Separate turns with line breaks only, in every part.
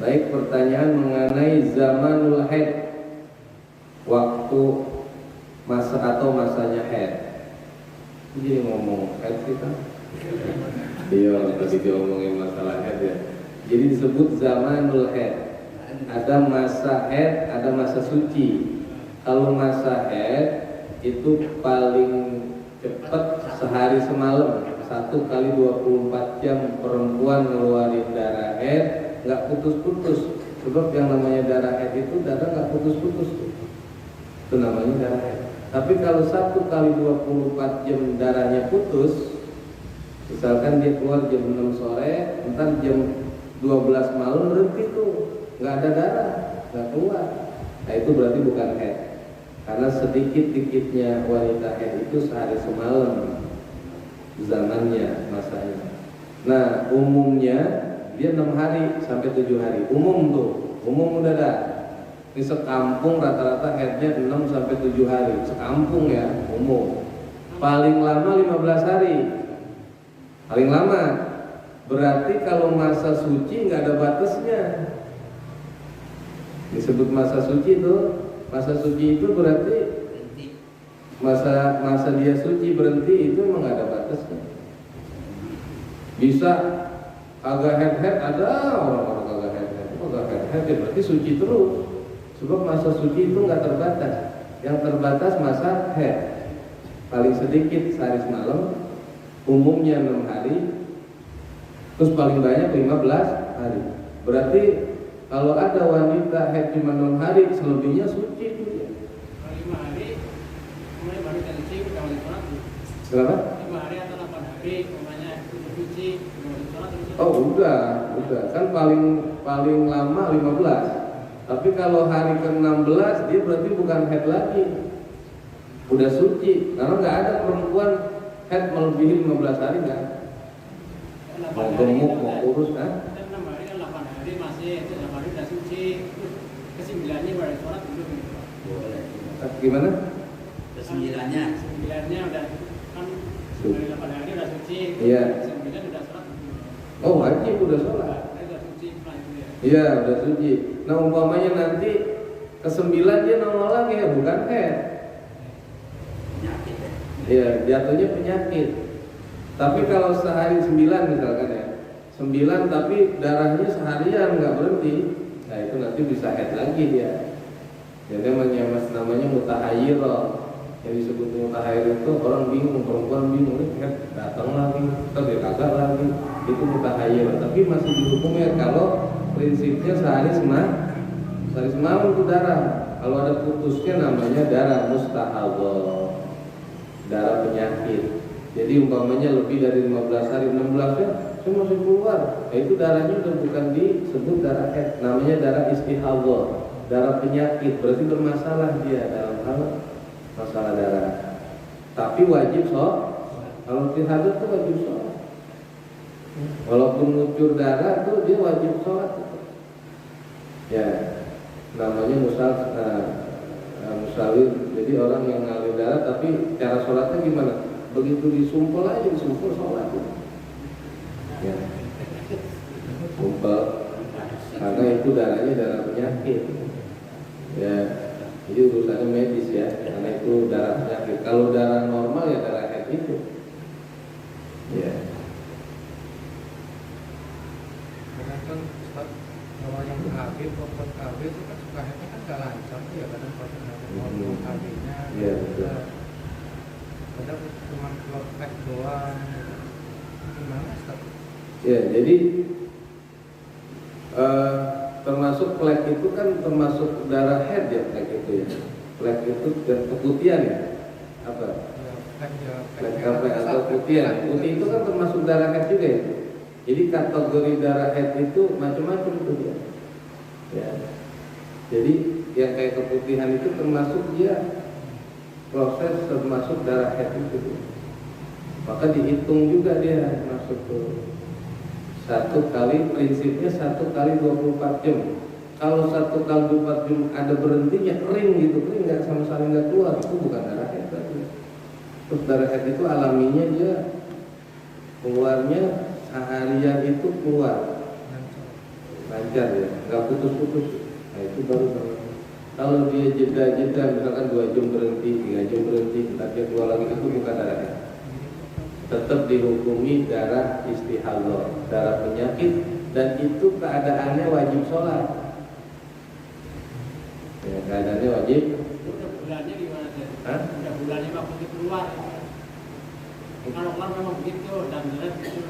Baik, pertanyaan mengenai zamanul haid, waktu masa atau masanya haid. Jadi ngomong haid kita. Iya, tadi diomongin masalah haid ya. Jadi disebut zamanul haid. Ada masa haid, ada masa suci. Kalau masa haid itu paling cepat sehari semalam, 1 kali 24 jam perempuan ngeluarin darah haid nggak putus-putus. Sebab yang namanya darah haid itu darah nggak putus-putus, itu namanya darah haid. Tapi kalau 1 kali 24 jam darahnya putus, misalkan dia keluar jam 6 sore, entar jam 12 malam berhenti tuh, nggak ada darah, nggak keluar. Nah itu berarti bukan haid, karena sedikit-dikitnya wanita haid itu sehari semalam zamannya, masanya. Nah umumnya dia 6 hari sampai 7 hari. Umum tuh, umum udah ada. Ini sekampung rata-rata haidnya 6 sampai 7 hari. Sekampung ya, umum. Paling lama 15 hari. Paling lama. Berarti kalau masa suci nggak ada batasnya. Disebut masa suci tuh. Masa suci itu berarti masa dia suci berhenti itu memang nggak ada batasnya. Bisa agak head ada orang-orang agak head ya berarti suci terus. Sebab masa suci itu nggak terbatas. Yang terbatas masa head. Paling sedikit sehari semalam, umumnya 6 hari, terus paling banyak 15 hari. Berarti kalau ada wanita head cuma 6 hari, selebihnya suci itu ya.
5 hari, mulai baru tensi udah wajib sholat.
Berapa?
5 hari atau 8 hari, umumnya suci.
Oh udah kan paling lama 15. Tapi kalau hari ke-16 dia berarti bukan haid lagi, udah suci. Karena nggak ada perempuan haid melebihi 15 hari kan. Mau gemuk mau kurus kan?
6 hari kan 8 hari masih, 8 hari udah suci. Ke-9-nya baru sholat belum?
Boleh.
Gimana?
Ke-9-nya
udah kan dari 8 hari udah suci.
Iya.
9 udah sholat.
Oh wajib udah sholat.
Udah suci setelah itu ya.
Iya udah suci. Nah umpamanya nanti ke-9 dia nongol lagi ya bukan haid.
Penyakit ya.
Iya jatuhnya penyakit. Tapi kalau sehari 9 misalkan ya, 9 tapi darahnya seharian nggak berhenti, nah itu nanti bisa haid lagi dia. Jadi namanya mutahayyirah. Yang disebut mutahayyir itu orang bingung, perempuan bingung, haid datang lagi, atau dia kagak lagi, itu mutahayyir. Tapi masih dihukumnya kalau prinsipnya sehari semalam itu darah. Kalau ada putusnya namanya darah mustahadhah, darah penyakit. Jadi umpamanya lebih dari 15 hari, 16 ya, saya masih keluar. Nah, itu darahnya udah bukan disebut darah haid, namanya darah istihadhah, darah penyakit. Berarti bermasalah dia dalam hal masalah darah. Tapi wajib sholat. Kalau istihadhah itu wajib sholat. Walaupun ngucur darah tuh dia wajib sholat. Ya, namanya musawir. Jadi orang yang ngalir darah, tapi cara sholatnya gimana? Begitu disumpel aja, disumpel sholat. Ya, sumpel. Karena itu darahnya darah penyakit. Ya, jadi urusannya medis ya, karena itu darah penyakit. Kalau darah normal ya darah haid itu. Ya.
Karena kan kalau yang KB, korban KB itu kan suka haidnya kan gak lancar ya, kadang korban KB-nya.
Iya betul.
Kadang cuma keluar pack doang. Gimana Ustaz?
Ya, jadi termasuk flek itu kan termasuk darah haid ya, flek itu ya. Flek itu dan keputihan ya. Apa? Flek atau putihan. Putih itu kan termasuk darah haid juga ya. Jadi kategori darah haid itu macam-macam itu dia. Ya. Jadi yang kayak keputihan itu termasuk dia proses termasuk darah haid itu. Maka dihitung juga dia masuk tuh. 1 kali, prinsipnya 1 kali 24 jam. Kalau 1 kali 24 jam ada berhentinya, kering gitu, kering nggak sama sekali nggak keluar, itu bukan darah haid tadi. Terus darah haid itu alaminya dia keluarnya seharian itu keluar. lancar ya, nggak putus-putus. Nah itu baru namanya. Kalau dia jeda-jeda, misalkan 2 jam berhenti, 3 jam berhenti, ntar dia keluar lagi, itu bukan darah haid. Tetap dihukumi darah istihadah, darah penyakit, dan itu keadaannya wajib sholat. Ya, keadaannya wajib.
Udah bulannya gimana sih?
Hah?
Udah bulannya waktu keluar. Kalau keluar memang begitu dan berat gitu.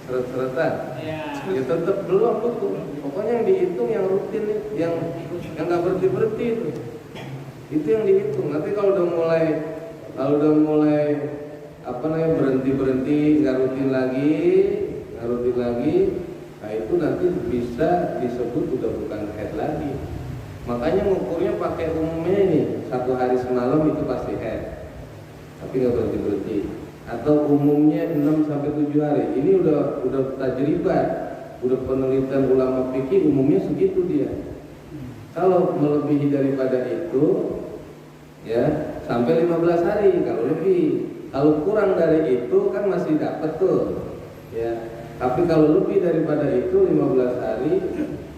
Seret-seretan.
Ya.
Ya tetap belum betul. Pokoknya yang dihitung yang rutin, yang nggak berhenti itu. Itu yang dihitung. Nanti kalau udah mulai apa namanya berhenti nggak rutin lagi, nah itu nanti bisa disebut udah bukan haid lagi. Makanya ngukurnya pakai umumnya ini 1 hari semalam itu pasti haid, tapi nggak berhenti. Atau umumnya 6 sampai 7 hari. Ini udah tajribah, udah penelitian ulama fikih umumnya segitu dia. Kalau melebihi daripada itu, ya sampai 15 hari kalau lebih. Kalau kurang dari itu kan masih dapat tuh, ya. Tapi kalau lebih daripada itu 15 hari,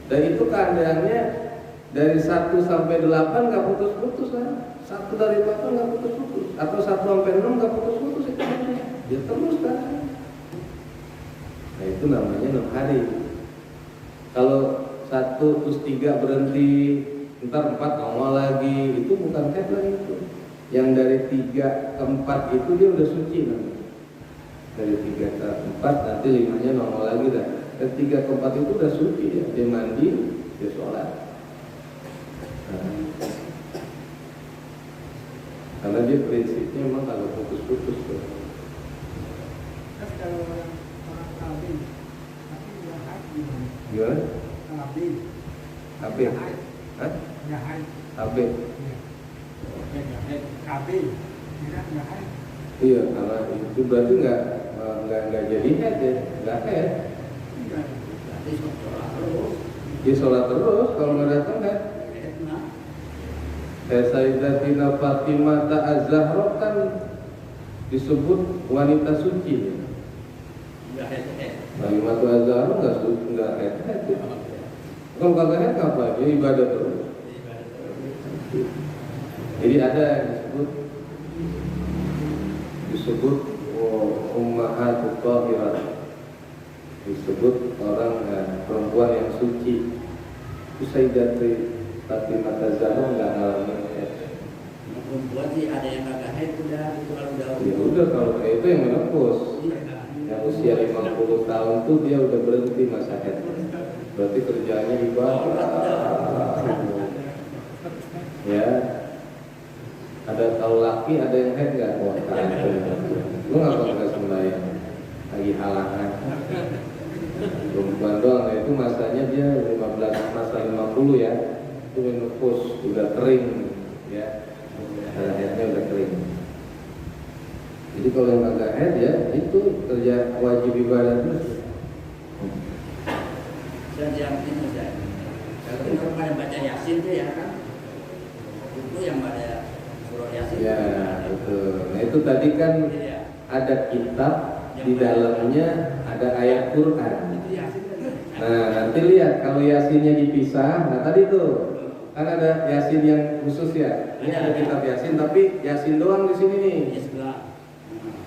dan itu keadaannya dari 1 sampai 8 nggak putus-putus kan? 1 dari 8 nggak putus-putus, atau 1 sampai 6 nggak putus-putus itu aja, ya terus kan? Nah itu namanya 6 hari. Kalau 1 terus 3 berhenti, ntar 4 nongol lagi, itu bukan haid lagi itu. Yang dari 3 ke 4 itu dia udah suci namanya. Dari 3 ke 4 nanti 5-nya nongol lagi dah. Dari 3 ke 4 itu udah suci ya. Dia mandi, dia sholat. Nah, karena dia prinsipnya memang kalau putus-putus tuh.
Kan kalau orang kawin, tapi udah haid gimana?
Gimana?
Kawin.
AB? Hah?
Udah haid.
AB?
Iya. Kawin. Kira udah haid.
Iya, karena itu berarti nggak jadi haid ya, nggak haid.
Berarti sholat terus.
Dia sholat terus kalau nggak datang haid. Sayyidatina Fatimah Az-Zahra kan disebut wanita suci.
Enggak haid.
Fatimah Az-Zahra nggak haid. Kalau kagak haid apa? Dia ibadah terus. Jadi ada yang disebut ummahatut thahirat, disebut orang perempuan yang suci. Itu Sayyidatina Fatimah Az-Zahra nggak ngalamin haid.
Perempuan sih ada yang kagak haid udah itu kalau udah.
Ya udah kalau kayak itu yang menepus. Yang usia 50 tahun tuh dia udah berhenti masa haid. Berarti kerjaannya ibadah. Ya. Ada kalau laki ada yang haid nggak? Wah kacau. Lu nggak sembahyang lagi halangan. Perempuan doang, itu masanya dia masa 50 ya. Itu menopause udah kering ya. Haidnya udah kering. Jadi kalau yang agak haid ya itu kerja wajib ibadah terus.
Dan yang ini saya. Kalau pada baca Yasin tuh ya kan. Itu yang pada surah Yasin.
Ya betul. Nah itu tadi kan ada kitab di dalamnya ada ayat Quran.
Itu Yasin kan.
Nah nanti lihat kalau Yasinnya dipisah. Nah tadi tuh kan ada Yasin yang khusus ya. Ini ada kitab Yasin tapi Yasin doang di sini nih.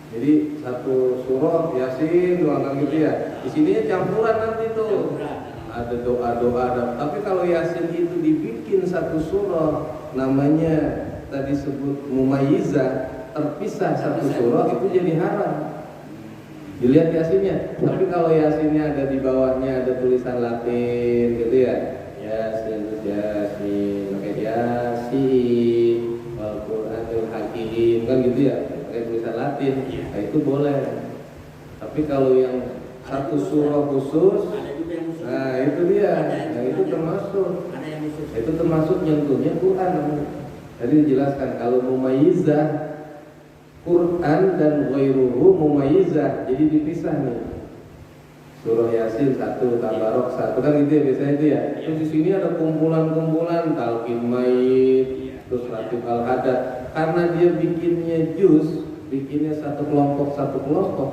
Jadi satu surah Yasin doang kan gitu ya. Di sini campuran nanti tuh. Ada doa-doa. Tapi kalau Yasin itu dibikin satu surah namanya tadi sebut mumayyizah, terpisah satu surah itu jadi haram. Dilihat Yasinnya. Tapi kalau Yasinnya ada di bawahnya ada tulisan Latin gitu ya. Yasin terus Yasin, pakai Yasin, Wal Qur'anil Hakim kan gitu ya. Pakai tulisan Latin. Nah itu boleh. Tapi kalau yang satu surah khusus, nah itu dia. Nah itu termasuk. Itu termasuk nyentuhnya Quran. Jadi dijelaskan kalau mumayyizah Quran dan ghairuhu mumayyizah, jadi dipisah nih. Surah Yasin satu, Tabarok satu kan gitu ya biasanya itu ya. Terus di sini ada kumpulan-kumpulan Talqin Maid, terus Ratib Al-Hadad. Karena dia bikinnya juz, bikinnya satu kelompok,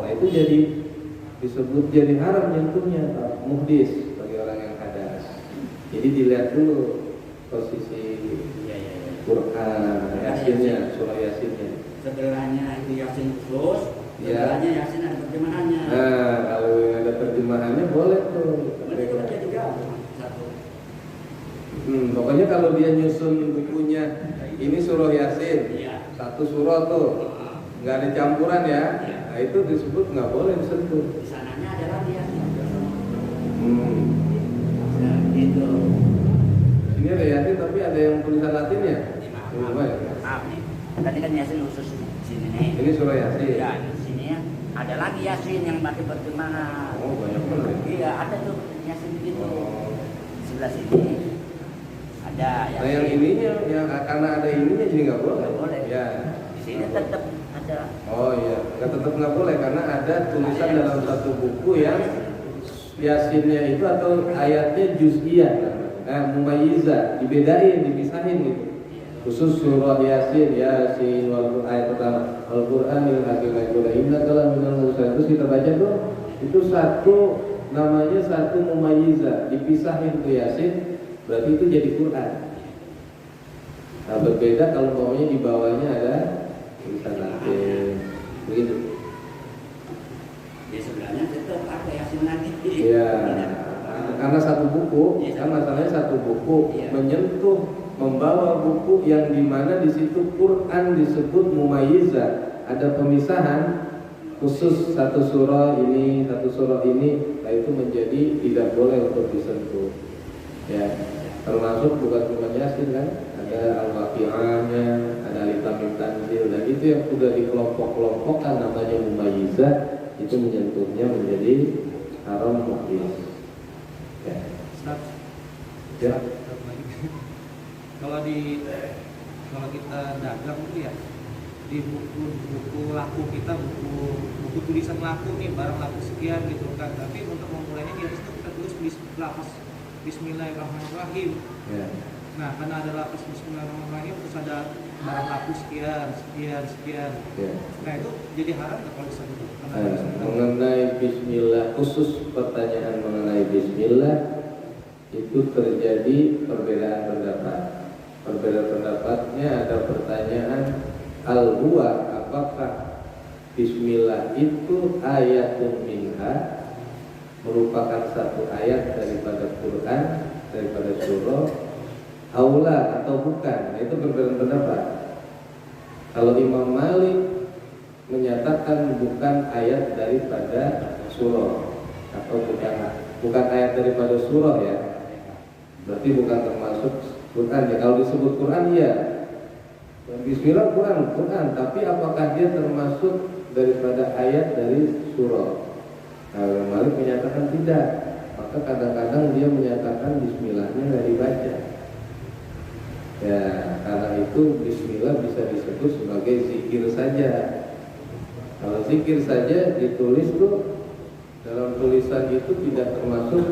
nah itu jadi disebut jadi haram nyentuhnya, muhdis bagi orang yang hadas. Jadi dilihat dulu posisi
Iya, iya, iya.
Quran, Yasinnya, surah Yasinnya.
Sebelahnya itu Yasin khusus,
Ya.
sebelahnya Yasin ada terjemahannya.
Nah, kalau ada terjemahannya boleh tuh.
Mereka baca juga satu.
Pokoknya kalau dia nyusun bukunya, ini surah Yasin,
Iya.
satu surah tuh, nggak ada campuran ya.
Iya.
Nah itu disebut nggak boleh disentuh.
Di sananya ada lagi Yasin.
Nah,
Gitu.
ini ada Yasin tapi ada yang tulisan Latinnya.
Maaf nih. Tadi kan Yasin khusus di sini nih.
Ini surah Yasin.
Ya, di sini ya. Ada lagi Yasin yang pakai perkembangan.
Oh banyak banget.
Iya, ada tuh Yasin begitu.
Oh.
Di sebelah sini ada Yasin.
Nah yang ininya, yang karena ada ininya jadi nggak boleh.
Nggak boleh.
Ya.
Di sini tetap ada.
Oh iya, tetap nggak boleh karena ada tulisan dalam satu buku yang Yasinnya itu atau ayatnya juz'iyah, mumayyizah, dibedain, dipisahin gitu. Khusus surah Yasin, Yasin, ayat pertama, Al-Qur'anil Hakim, innaka laminal mursalin. Terus kita baca tuh, itu satu namanya satu mumayyizah, dipisahin tuh Yasin, berarti itu jadi Quran. Nah berbeda kalau maunya di bawahnya ada tulisan Latin, begitu.
Di sebelahnya tetap ada Yasin lagi.
Iya, karena satu buku, kan masalahnya satu buku
Iya.
menyentuh, membawa buku yang dimana di situ Quran disebut mumayyizah, ada pemisahan khusus satu surah ini, nah itu menjadi tidak boleh untuk disentuh. Ya, termasuk bukan cuma Yasin kan, ada Al-Waqi'ahnya, ada Al-Tamim Tanzil, dan itu yang sudah dikelompok-kelompokkan namanya mumayyizah, itu menyentuhnya menjadi haram muhdits. Ya.
Ustaz,
Ya.
Ustaz lagi. Kalau kita dagang itu ya di buku laku kita, buku tulisan laku nih, barang laku sekian gitu kan, tapi untuk memulainya di atas itu kita tulis lafaz Bismillahirrahmanirrahim.
Ya.
Nah, karena ada lafaz Bismillahirrahmanirrahim terus ada barang laku sekian.
Ya.
Nah itu jadi haram nggak kalau bisa gitu? Karena ada Bismillah.
Mengenai Bismillah, khusus pertanyaan mengenai Bismillah itu terjadi perbedaan pendapat. Perbedaan pendapatnya ada pertanyaan al-huwa, apakah Bismillah itu ayatun minha, merupakan satu ayat daripada Quran, daripada surah, aula atau bukan. Nah, itu perbedaan pendapat. Kalau Imam Malik menyatakan bukan ayat daripada surah atau bukan ayat daripada surah ya, berarti bukan termasuk Quran ya. Kalau disebut Quran ya, Bismillah Quran, tapi apakah dia termasuk daripada ayat dari surah? Nah, Imam Malik menyatakan tidak. Maka kadang-kadang dia menyatakan Bismillahnya nggak dibaca. Ya, karena itu Bismillah bisa disebut sebagai zikir saja. Kalau zikir saja ditulis tuh dalam tulisan itu tidak termasuk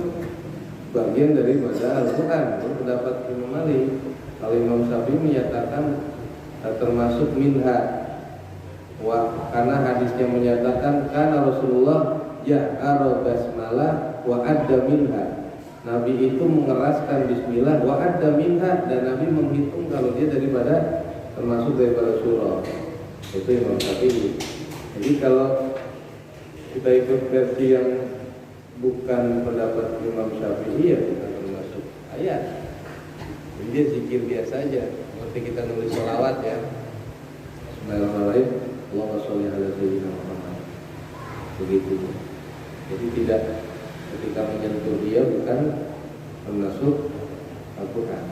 bagian dari Al-Quran. Itu pendapat Imam Malik. Kalau Imam Syafi'i menyatakan termasuk minha. Karena hadisnya menyatakan karena Rasulullah ja'ara basmalah wa adda minha. Nabi itu mengeraskan Bismillah wa adda minha, dan Nabi menghitung kalau dia termasuk daripada surah. Itu Imam Syafi'i. Jadi kalau kita ikut versi yang bukan pendapat Imam Syafi'i ya bukan termasuk ayat. Jadi dia zikir biasa aja, seperti kita nulis sholawat ya. Bismillahirrahmanirrahim. Allahumma sholli ala sayyidina Muhammad. Begitu. Jadi tidak, ketika menyentuh dia bukan termasuk Al-Quran.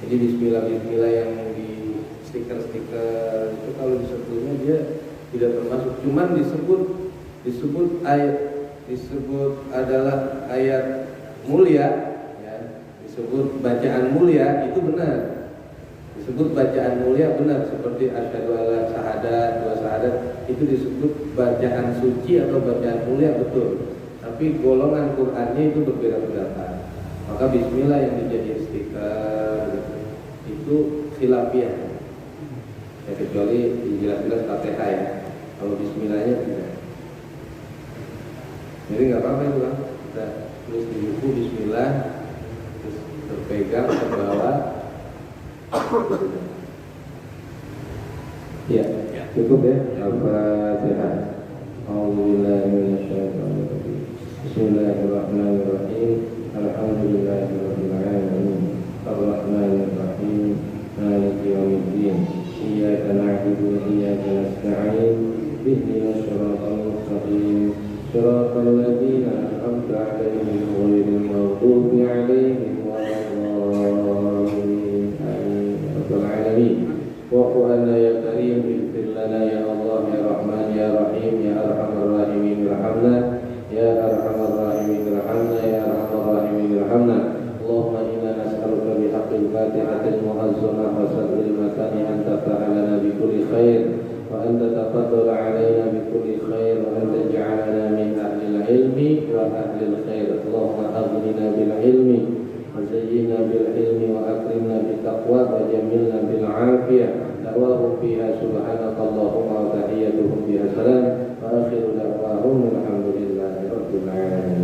Jadi Bismillah yang di stiker-stiker itu kalau disebutnya dia tidak termasuk. Cuman disebut ayat, disebut adalah ayat mulia ya, disebut bacaan mulia, itu benar. Disebut bacaan mulia benar, seperti asyhadu alla syahadat, dua syahadat, itu disebut bacaan suci atau bacaan mulia, betul. Tapi golongan Qur'annya itu berbeda pendapat. Maka Bismillah yang dijadikan stiker itu khilafiyah ya, kecuali jelas-jelas Fatihah ya. Kalau Bismillahnya tidak. Jadi nggak apa-apa itu kan, kita tulis di buku Bismillah, terus pegang ke bawah. Ya, cukup ya. Al-Fatihah. A'udzubillahi minasyaitonir rajim. Bismillahirrahmanirrahim. Alhamdulillahirabbil alamin. Arrahmanir rahim. Maliki yaumiddin. Iyyaka na'budu wa iyyaka nasta'in. Ihdinas siratal mustaqim. Siratal ladzina an'amta 'alaihim ghairil maghdubi 'alaihim waladdallin. Amin. Rabbal alamin. Wa'fu 'anna ya karim, ighfir lana ya Allah ya Rahman ya Rahim ya Arhamar Rahimin irhamna ya Arhamar Rahimin irhamna ya Arhamar Rahimin irhamna. Allahumma inna nas'aluka bihaqqil Fatihatil mu'azzamah wa sadril matani an tafa'alana bi kulli khair wa an tatafaddala 'alaina bi kulli khair wa an taj'alana min ahlil ilmi wa ahlil khair. Allahumma aghnina bil ilmi wa zayyinna bil ilmi wa akrimna bit taqwa wa jamilna bil 'afiyah. Da'wahum fiha subhanakallahumma wa tahiyyatuhum fiha salam wa akhiru da'wahum alhamdulillahi rabbil alamin.